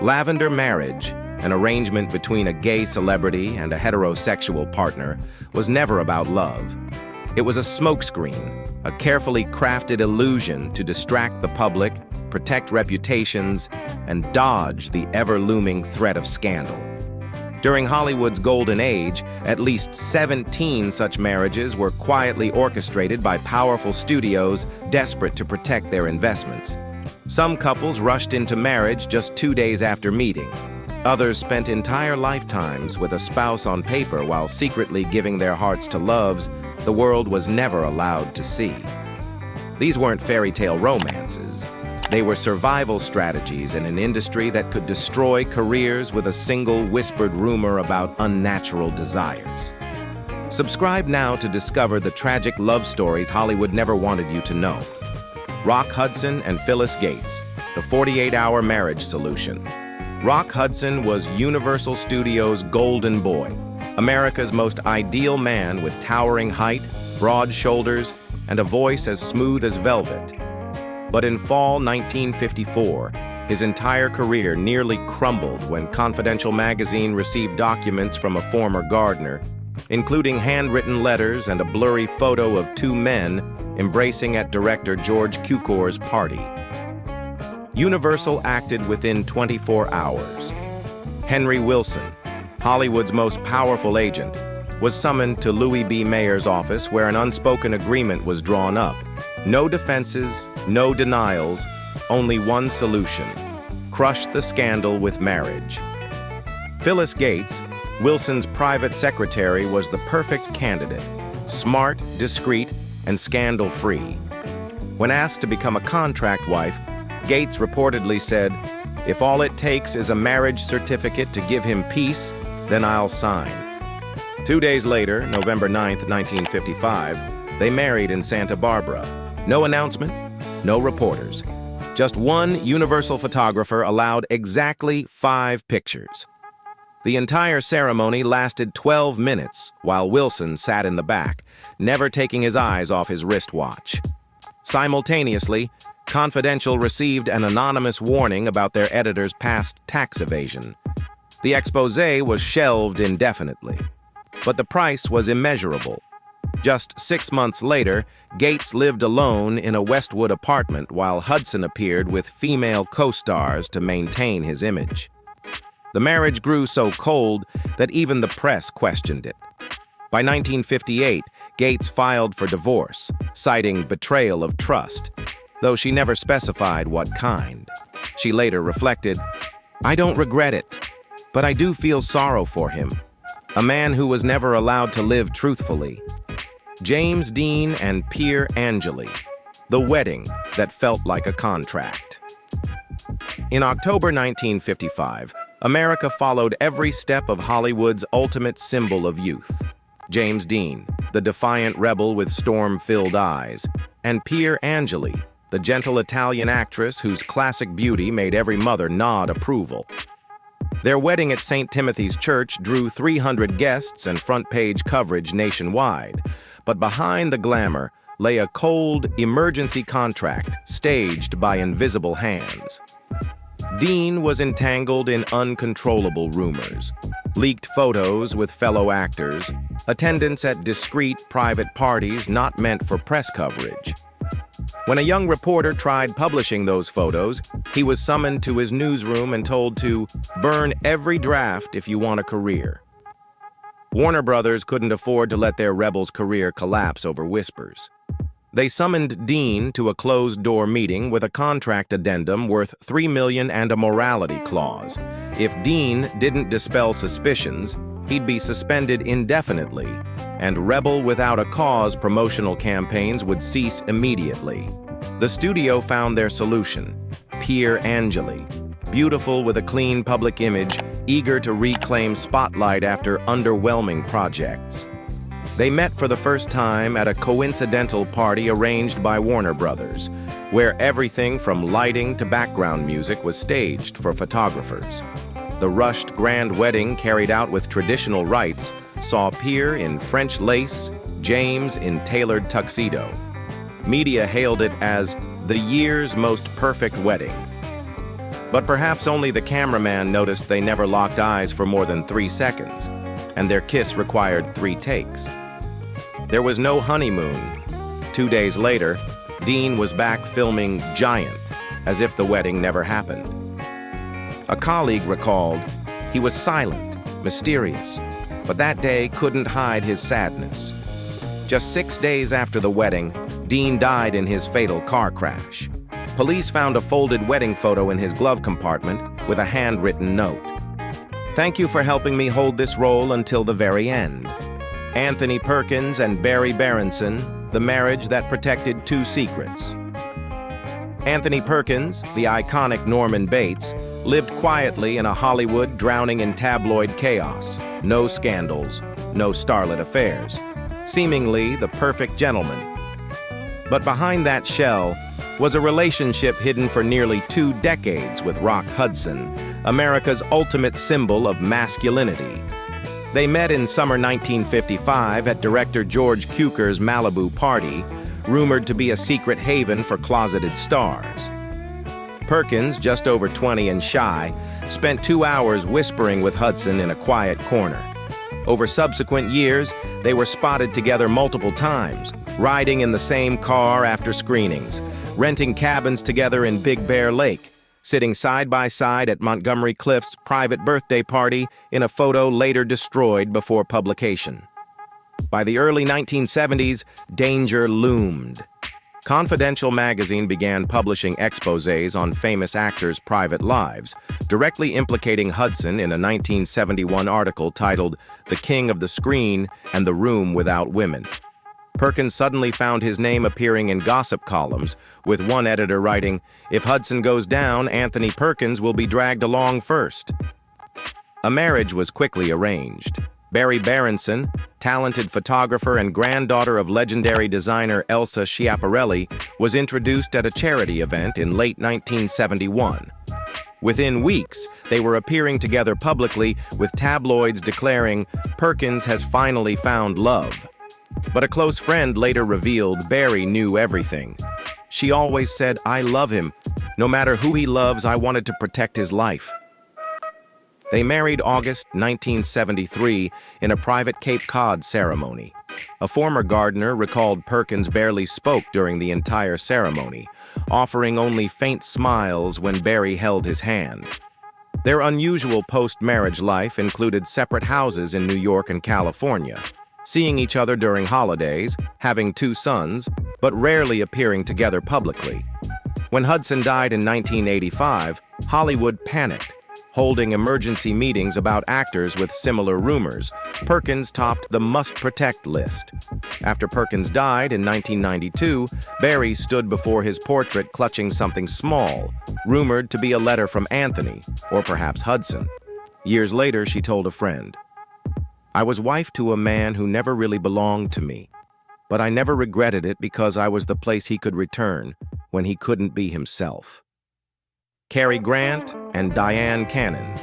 Lavender marriage, an arrangement between a gay celebrity and a heterosexual partner, was never about love. It was a smokescreen, a carefully crafted illusion to distract the public, protect reputations, and dodge the ever-looming threat of scandal. During Hollywood's golden age, at least 17 such marriages were quietly orchestrated by powerful studios desperate to protect their investments. Some couples rushed into marriage just 2 days after meeting. Others spent entire lifetimes with a spouse on paper while secretly giving their hearts to loves the world was never allowed to see. These weren't fairy tale romances. They were survival strategies in an industry that could destroy careers with a single whispered rumor about unnatural desires. Subscribe now to discover the tragic love stories Hollywood never wanted you to know. Rock Hudson and Phyllis Gates, the 48-hour marriage solution. Rock Hudson was Universal Studios' golden boy, America's most ideal man with towering height, broad shoulders, and a voice as smooth as velvet. But in fall 1954, his entire career nearly crumbled when Confidential magazine received documents from a former gardener, including handwritten letters and a blurry photo of two men embracing at director George Cukor's party. Universal acted within 24 hours. Henry Wilson, Hollywood's most powerful agent, was summoned to Louis B. Mayer's office where an unspoken agreement was drawn up. No defenses, no denials, only one solution: crush the scandal with marriage. Phyllis Gates, Wilson's private secretary, was the perfect candidate: smart, discreet, and scandal-free. When asked to become a contract wife, Gates reportedly said, "If all it takes is a marriage certificate to give him peace, then I'll sign." 2 days later, November 9, 1955, they married in Santa Barbara. No announcement, no reporters. Just one Universal photographer allowed exactly 5 pictures. The entire ceremony lasted 12 minutes while Wilson sat in the back, never taking his eyes off his wristwatch. Simultaneously, Confidential received an anonymous warning about their editor's past tax evasion. The exposé was shelved indefinitely, but the price was immeasurable. Just 6 months later, Gates lived alone in a Westwood apartment while Hudson appeared with female co-stars to maintain his image. The marriage grew so cold that even the press questioned it. By 1958, Gates filed for divorce, citing betrayal of trust, though she never specified what kind. She later reflected, "I don't regret it, but I do feel sorrow for him, a man who was never allowed to live truthfully." James Dean and Pier Angeli, the wedding that felt like a contract. In October 1955, America followed every step of Hollywood's ultimate symbol of youth. James Dean, the defiant rebel with storm-filled eyes, and Pier Angeli, the gentle Italian actress whose classic beauty made every mother nod approval. Their wedding at St. Timothy's Church drew 300 guests and front-page coverage nationwide, but behind the glamour lay a cold emergency contract staged by invisible hands. Dean was entangled in uncontrollable rumors, leaked photos with fellow actors, attendance at discreet private parties not meant for press coverage. When a young reporter tried publishing those photos, he was summoned to his newsroom and told to burn every draft if you want a career. Warner Brothers couldn't afford to let their rebel's career collapse over whispers. They summoned Dean to a closed-door meeting with a contract addendum worth $3 million and a morality clause. If Dean didn't dispel suspicions, he'd be suspended indefinitely, and Rebel Without a Cause promotional campaigns would cease immediately. The studio found their solution: Pier Angeli, beautiful with a clean public image, eager to reclaim spotlight after underwhelming projects. They met for the first time at a coincidental party arranged by Warner Brothers, where everything from lighting to background music was staged for photographers. The rushed grand wedding, carried out with traditional rites, saw Pier in French lace, James in tailored tuxedo. Media hailed it as the year's most perfect wedding. But perhaps only the cameraman noticed they never locked eyes for more than 3 seconds, and their kiss required 3 takes. There was no honeymoon. 2 days later, Dean was back filming Giant, as if the wedding never happened. A colleague recalled, he was silent, mysterious, but that day couldn't hide his sadness. Just 6 days after the wedding, Dean died in his fatal car crash. Police found a folded wedding photo in his glove compartment with a handwritten note. "Thank you for helping me hold this role until the very end. Anthony Perkins and Barry Berenson, the marriage that protected 2 secrets." Anthony Perkins, the iconic Norman Bates, lived quietly in a Hollywood drowning in tabloid chaos. No scandals, no starlet affairs. Seemingly the perfect gentleman. But behind that shell was a relationship hidden for nearly 2 decades with Rock Hudson, America's ultimate symbol of masculinity. They met in summer 1955 at director George Cukor's Malibu party, rumored to be a secret haven for closeted stars. Perkins, just over 20 and shy, spent 2 hours whispering with Hudson in a quiet corner. Over subsequent years, they were spotted together multiple times, riding in the same car after screenings, renting cabins together in Big Bear Lake, sitting side by side at Montgomery Clift's private birthday party in a photo later destroyed before publication. By the early 1970s, danger loomed. Confidential magazine began publishing exposés on famous actors' private lives, directly implicating Hudson in a 1971 article titled "The King of the Screen and the Room Without Women." Perkins suddenly found his name appearing in gossip columns, with one editor writing, "If Hudson goes down, Anthony Perkins will be dragged along first." A marriage was quickly arranged. Barry Berenson, talented photographer and granddaughter of legendary designer Elsa Schiaparelli, was introduced at a charity event in late 1971. Within weeks, they were appearing together publicly, with tabloids declaring, "Perkins has finally found love." But a close friend later revealed Barry knew everything. "She always said, 'I love him. No matter who he loves, I wanted to protect his life.'" They married August 1973 in a private Cape Cod ceremony. A former gardener recalled Perkins barely spoke during the entire ceremony, offering only faint smiles when Barry held his hand. Their unusual post-marriage life included separate houses in New York and California, seeing each other during holidays, having 2 sons, but rarely appearing together publicly. When Hudson died in 1985, Hollywood panicked, holding emergency meetings about actors with similar rumors. Perkins topped the must-protect list. After Perkins died in 1992, Barry stood before his portrait clutching something small, rumored to be a letter from Anthony, or perhaps Hudson. Years later, she told a friend, "I was wife to a man who never really belonged to me, but I never regretted it because I was the place he could return when he couldn't be himself." Cary Grant and Dyan Cannon,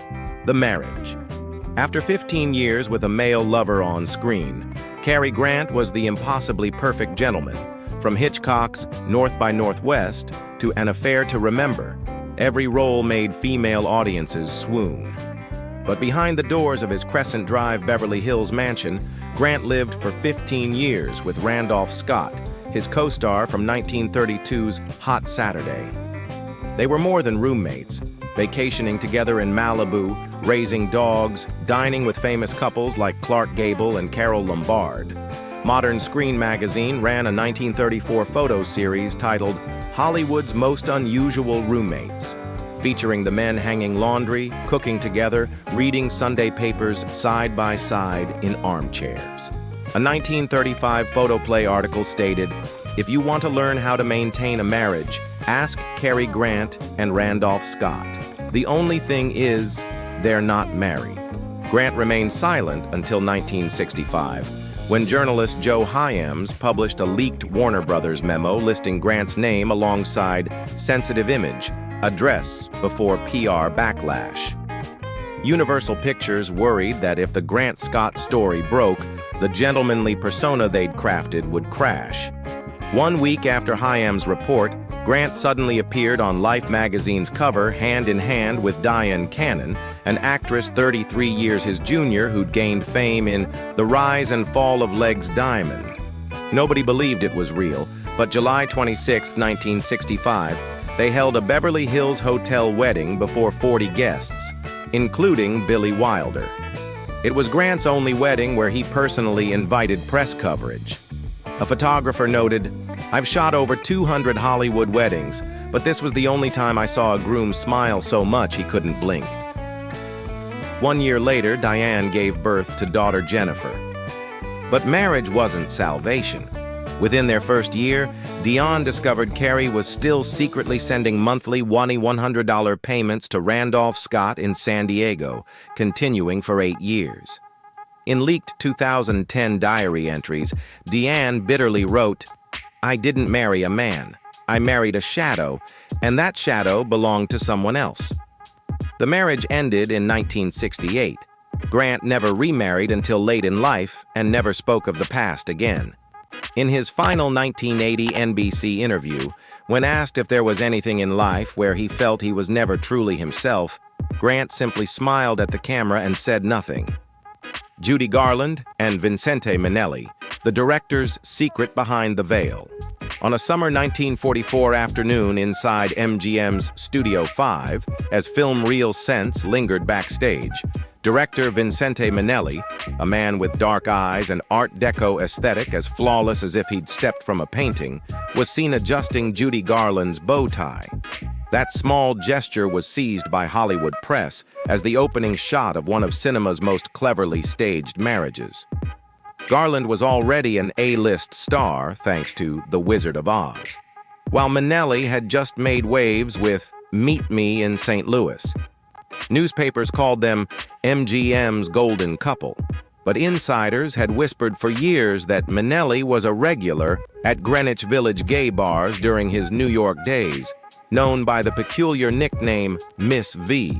the marriage. After 15 years with a male lover on screen, Cary Grant was the impossibly perfect gentleman. From Hitchcock's North by Northwest to An Affair to Remember, every role made female audiences swoon. But behind the doors of his Crescent Drive, Beverly Hills mansion, Grant lived for 15 years with Randolph Scott, his co-star from 1932's Hot Saturday. They were more than roommates, vacationing together in Malibu, raising dogs, dining with famous couples like Clark Gable and Carole Lombard. Modern Screen magazine ran a 1934 photo series titled Hollywood's Most Unusual Roommates, featuring the men hanging laundry, cooking together, reading Sunday papers side by side in armchairs. A 1935 photoplay article stated, "If you want to learn how to maintain a marriage, ask Cary Grant and Randolph Scott. The only thing is, they're not married." Grant remained silent until 1965, when journalist Joe Hyams published a leaked Warner Brothers memo listing Grant's name alongside sensitive image, address before PR backlash. Universal Pictures worried that if the Grant-Scott story broke, the gentlemanly persona they'd crafted would crash. 1 week after Hyams' report, Grant suddenly appeared on Life magazine's cover hand in hand with Dyan, an actress 33 years his junior who'd gained fame in The Rise and Fall of Legs Diamond. Nobody believed it was real, but July 26, 1965, they held a Beverly Hills hotel wedding before 40 guests, including Billy Wilder. It was Grant's only wedding where he personally invited press coverage. A photographer noted, "I've shot over 200 Hollywood weddings, but this was the only time I saw a groom smile so much he couldn't blink." 1 year later, Dyan gave birth to daughter Jennifer. But marriage wasn't salvation. Within their first year, Dyan discovered Cary was still secretly sending monthly $100 payments to Randolph Scott in San Diego, continuing for 8 years. In leaked 2010 diary entries, Dyan bitterly wrote, "I didn't marry a man. I married a shadow, and that shadow belonged to someone else." The marriage ended in 1968. Grant never remarried until late in life and never spoke of the past again. In his final 1980 NBC interview, when asked if there was anything in life where he felt he was never truly himself, Grant simply smiled at the camera and said nothing. Judy Garland and Vincente Minnelli, the director's secret behind the veil. On a summer 1944 afternoon inside MGM's Studio 5, as film reel scents lingered backstage, director Vincente Minnelli, a man with dark eyes and Art Deco aesthetic as flawless as if he'd stepped from a painting, was seen adjusting Judy Garland's bow tie. That small gesture was seized by Hollywood press as the opening shot of one of cinema's most cleverly staged marriages. Garland was already an A-list star thanks to The Wizard of Oz, while Minnelli had just made waves with Meet Me in St. Louis. Newspapers called them MGM's golden couple, but insiders had whispered for years that Minnelli was a regular at Greenwich Village gay bars during his New York days, known by the peculiar nickname Miss V.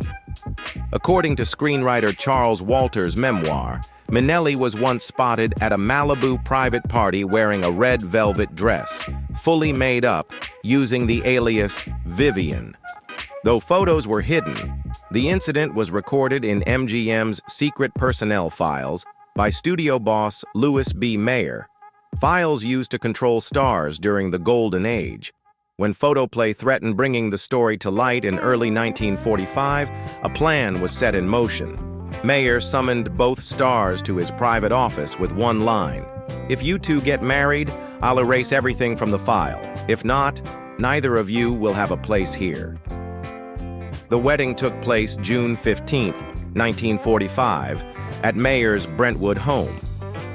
According to screenwriter Charles Walter's memoir, Minnelli was once spotted at a Malibu private party wearing a red velvet dress, fully made up, using the alias Vivian. Though photos were hidden, the incident was recorded in MGM's secret personnel files by studio boss Louis B. Mayer, files used to control stars during the Golden Age. When photoplay threatened bringing the story to light in early 1945, a plan was set in motion. Mayer summoned both stars to his private office with one line: "If you two get married, I'll erase everything from the file. If not, neither of you will have a place here." The wedding took place June 15, 1945, at Mayer's Brentwood home.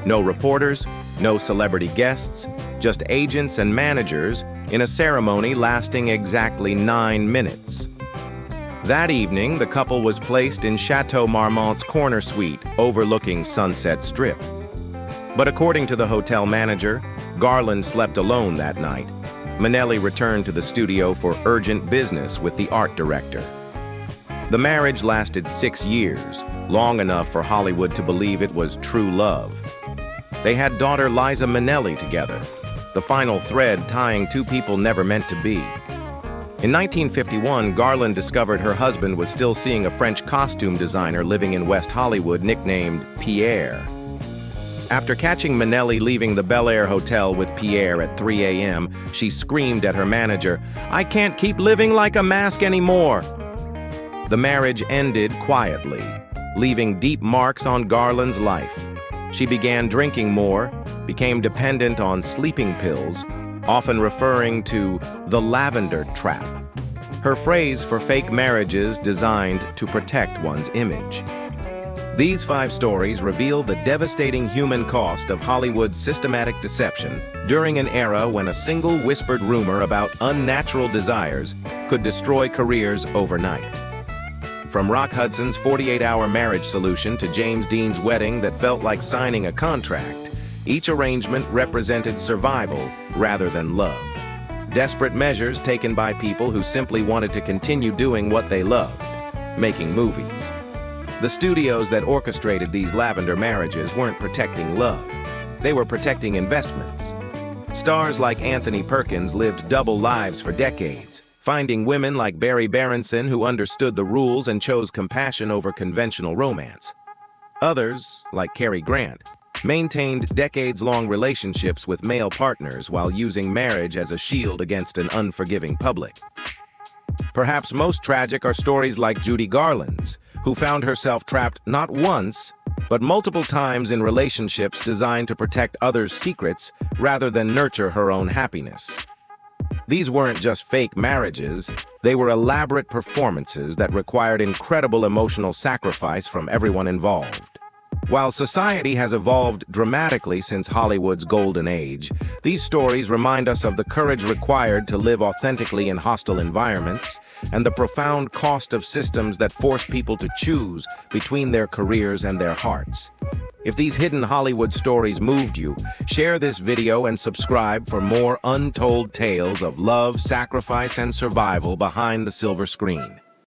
No reporters, no celebrity guests, just agents and managers in a ceremony lasting exactly 9 minutes. That evening, the couple was placed in Chateau Marmont's corner suite overlooking Sunset Strip. But according to the hotel manager, Garland slept alone that night. Minnelli returned to the studio for urgent business with the art director. The marriage lasted 6 years, long enough for Hollywood to believe it was true love. They had daughter Liza Minnelli together, the final thread tying two people never meant to be. In 1951, Garland discovered her husband was still seeing a French costume designer living in West Hollywood nicknamed Pier. After catching Minnelli leaving the Bel Air Hotel with Pier at 3 a.m., she screamed at her manager, "I can't keep living like a mask anymore." The marriage ended quietly, leaving deep marks on Garland's life. She began drinking more, became dependent on sleeping pills, often referring to the Lavender trap, her phrase for fake marriages designed to protect one's image. These 5 stories reveal the devastating human cost of Hollywood's systematic deception during an era when a single whispered rumor about unnatural desires could destroy careers overnight. From Rock Hudson's 48-hour marriage solution to James Dean's wedding that felt like signing a contract, each arrangement represented survival rather than love. Desperate measures taken by people who simply wanted to continue doing what they loved, making movies. The studios that orchestrated these Lavender marriages weren't protecting love. They were protecting investments. Stars like Anthony Perkins lived double lives for decades, finding women like Berenson who understood the rules and chose compassion over conventional romance. Others, like Cary, maintained decades-long relationships with male partners while using marriage as a shield against an unforgiving public. Perhaps most tragic are stories like Judy Garland's, who found herself trapped not once, but multiple times in relationships designed to protect others' secrets rather than nurture her own happiness. These weren't just fake marriages, they were elaborate performances that required incredible emotional sacrifice from everyone involved. While society has evolved dramatically since Hollywood's golden age, these stories remind us of the courage required to live authentically in hostile environments and the profound cost of systems that force people to choose between their careers and their hearts. If these hidden Hollywood stories moved you, share this video and subscribe for more untold tales of love, sacrifice, and survival behind the silver screen.